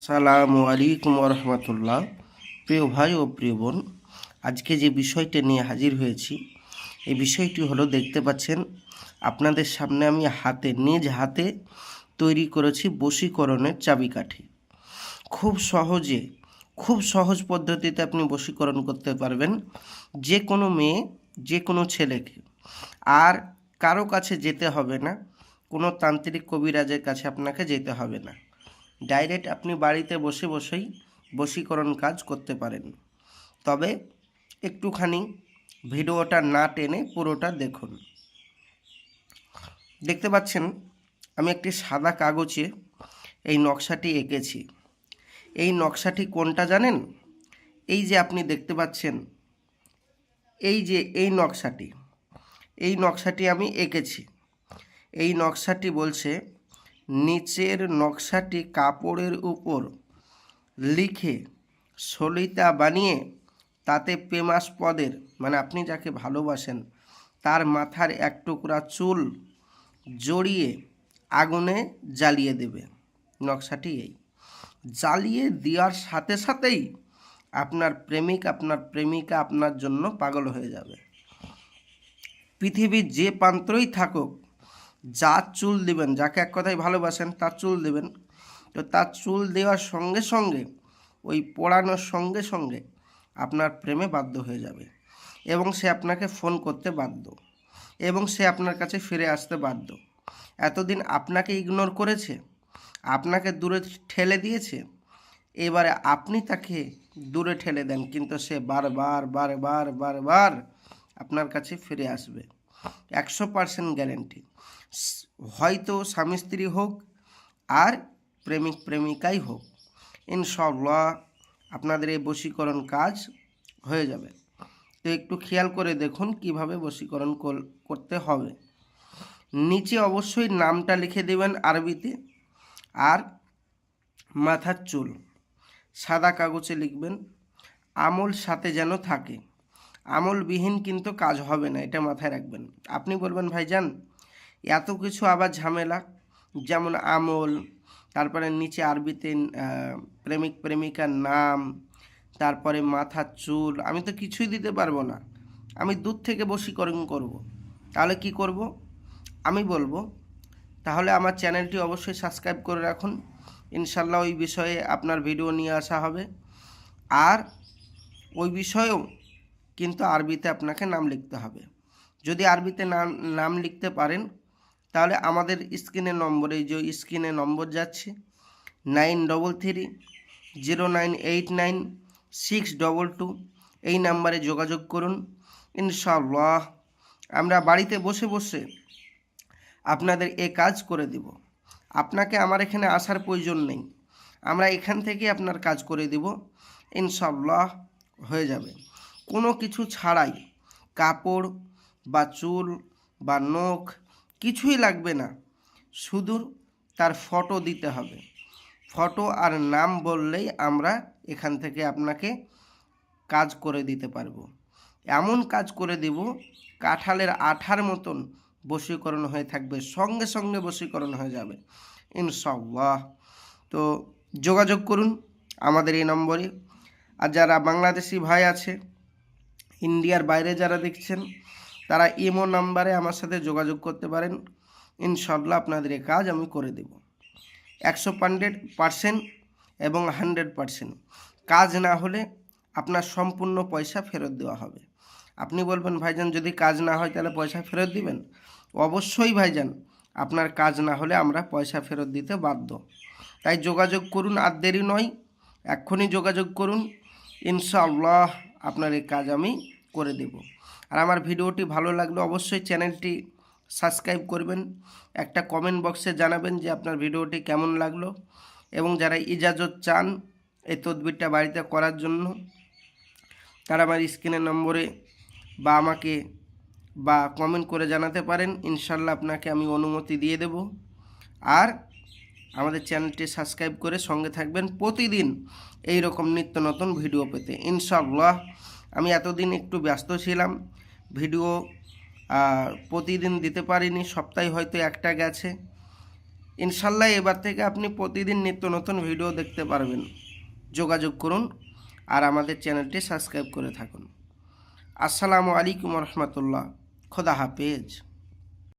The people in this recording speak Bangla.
আসসালামু আলাইকুম রহমতুল্লাহ। প্রিয় ভাই ও প্রিয় বোন, আজকে যে বিষয়টা নিয়ে হাজির হয়েছি এই বিষয়টি হলো, দেখতে পাচ্ছেন আপনাদের সামনে আমি নিজ হাতে তৈরি করেছি বশীকরণের চাবিকাঠি। খুব সহজ পদ্ধতিতে আপনি বশীকরণ করতে পারবেন যে কোনো মেয়ে, যে কোনো ছেলেকে। আর কারো কাছে যেতে হবে না, কোনো তান্ত্রিক কবিরাজের কাছে আপনাকে যেতে হবে না। ডাইরেক্ট আপনি বাড়িতে বসে বসেই বশীকরণ কাজ করতে পারেন। তবে একটুখানি ভিডিওটা না টেনে পুরোটা দেখুন। দেখতে পাচ্ছেন আমি একটি সাদা কাগজে এই নকশাটি এঁকেছি। এই নকশাটি কোনটা জানেন? এই যে আপনি দেখতে পাচ্ছেন, এই নকশাটি আমি এঁকেছি। এই নকশাটি বলছে, নিচের নকশাটি কাপড়ের উপর লিখে সলিতা বানিয়ে তাতে প্রেমাস্পদের, মানে আপনি যাকে ভালোবাসেন তার মাথার এক টুকরা চুল জড়িয়ে আগুনে জ্বালিয়ে দেবে। নকশাটি এই জ্বালিয়ে দেওয়ার সাথে সাথেই আপনার প্রেমিক, আপনার প্রেমিকা আপনার জন্য পাগল হয়ে যাবে। পৃথিবীর যে প্রান্তই থাকুক, যার চুল দেবেন, যাকে এক কথায় ভালোবাসেন তার চুল দেবেন, তো তার চুল দেওয়ার সঙ্গে সঙ্গে, ওই পোড়ানোর সঙ্গে সঙ্গে আপনার প্রেমে বাধ্য হয়ে যাবে এবং সে আপনাকে ফোন করতে বাধ্য এবং সে আপনার কাছে ফিরে আসতে বাধ্য। এতদিন আপনাকে ইগনোর করেছে, আপনাকে দূরে ঠেলে দিয়েছে, এবারে আপনি তাকে দূরে ঠেলে দেন, কিন্তু সে বারবার বারবার বারবার আপনার কাছে ফিরে আসবে। 100% গ্যারেন্টি। হয়তো স্বামী স্ত্রী হোক আর প্রেমিক প্রেমিকাই হোক, ইনশাআল্লাহ আপনাদের এই বশীকরণ কাজ হয়ে যাবে। তো একটু খেয়াল করে দেখুন কিভাবে বশীকরণ করতে হবে। নিচে অবশ্যই নামটা লিখে দেবেন আরবিতে, আর মাথার চুল সাদা কাগজে লিখবেন। আমল সাথে যেন থাকে, আমলবিহীন কিন্তু কাজ হবে না, এটা মাথায় রাখবেন। আপনি বলবেন ভাইজান এত কিছু আবার ঝামেলা, যেমন আমল, তারপরে নিচে আরবিতে প্রেমিক প্রেমিকার নাম, তারপরে মাথার চুল, আমি তো কিছুই দিতে পারবো না, আমি দূর থেকে বশীকরণ করব। তাহলে কি করব? আমি বলবো তাহলে আমার চ্যানেলটি অবশ্যই সাবস্ক্রাইব করে রাখুন। ইনশাল্লাহ ওই বিষয়ে আপনার ভিডিও নিয়ে আসা হবে। আর ওই বিষয়েও কিন্তু আরবিতে আপনাকে নাম লিখতে হবে। যদি আরবিতে নাম লিখতে পারেন তাহলে আমাদের স্ক্রিনের নম্বরে, যে স্ক্রিনে নম্বর যাচ্ছে 9330989622, এই নাম্বারে যোগাযোগ করুন। ইনশাআল্লাহ আমরা বাড়িতে বসে বসে আপনাদের এ কাজ করে দেব। আপনাকে আমার এখানে আসার প্রয়োজন নেই, আমরা এখান থেকে আপনার কাজ করে দেব। ইনশাআল্লাহ হয়ে যাবে কোনো কিছু ছাড়াই। কাপড় বা চুল বা নখ কিছুই লাগবে না, শুধু তার ফটো দিতে হবে। ফটো আর নাম বললেই আমরা এখান থেকে আপনাকে কাজ করে দিতে পারবো। এমন কাজ করে দেব কাঁঠালের আঠার মতন বশীকরণ হয়ে থাকবে, সঙ্গে সঙ্গে বশীকরণ হয়ে যাবে ইনশাআল্লাহ। তো যোগাযোগ করুন আমাদের এই নম্বরে। আর যারা বাংলাদেশি ভাই আছে, ইন্ডিয়ার বাইরে যারা দেখছেন, তারা ইমো নাম্বারে আমার সাথে যোগাযোগ করতে পারেন। ইনশাআল্লাহ আপনাদের এই কাজ আমি করে দেব 100% এবং 100%। কাজ না হলে আপনার সম্পূর্ণ পয়সা ফেরত দেওয়া হবে। আপনি বলবেন ভাইজান যদি কাজ না হয় তাহলে পয়সা ফেরত দিবেন? অবশ্যই ভাইজান, আপনার কাজ না হলে আমরা পয়সা ফেরত দিতে বাধ্য। তাই যোগাযোগ করুন, আর দেরি নয়, এক্ষুনি যোগাযোগ করুন। ইনশাআল্লাহ আপনার এই কাজ আমি করে দেব। আর আমার ভিডিওটি ভালো লাগলে অবশ্যই চ্যানেলটি সাবস্ক্রাইব করবেন। একটা কমেন্ট বক্সে জানাবেন যে আপনার ভিডিওটি কেমন লাগলো, এবং যারা ইজাজত চান এই তদবিরটা বাড়িতে করার জন্য, তারা আমার স্ক্রিনের নম্বরে বা আমাকে বা কমেন্ট করে জানাতে পারেন। ইনশাল্লাহ আপনাকে আমি অনুমতি দিয়ে দেব। আর আমাদের চ্যানেলটি সাবস্ক্রাইব করে সঙ্গে থাকবেন প্রতিদিন এই রকম নিত্য নতুন ভিডিও পেতে ইনশাআল্লাহ। আমি এতদিন একটু ব্যস্ত ছিলাম, ভিডিও প্রতিদিন দিতে পারিনি, সপ্তাহে হয়তো একটা গেছে। ইনশাল্লাহ এবার থেকে আপনি প্রতিদিন নিত্য নতুন ভিডিও দেখতে পারবেন। যোগাযোগ করুন আর আমাদের চ্যানেলটি সাবস্ক্রাইব করে থাকুন। আসসালামু আলাইকুম রহমতুল্লাহ। খোদা হাফেজ।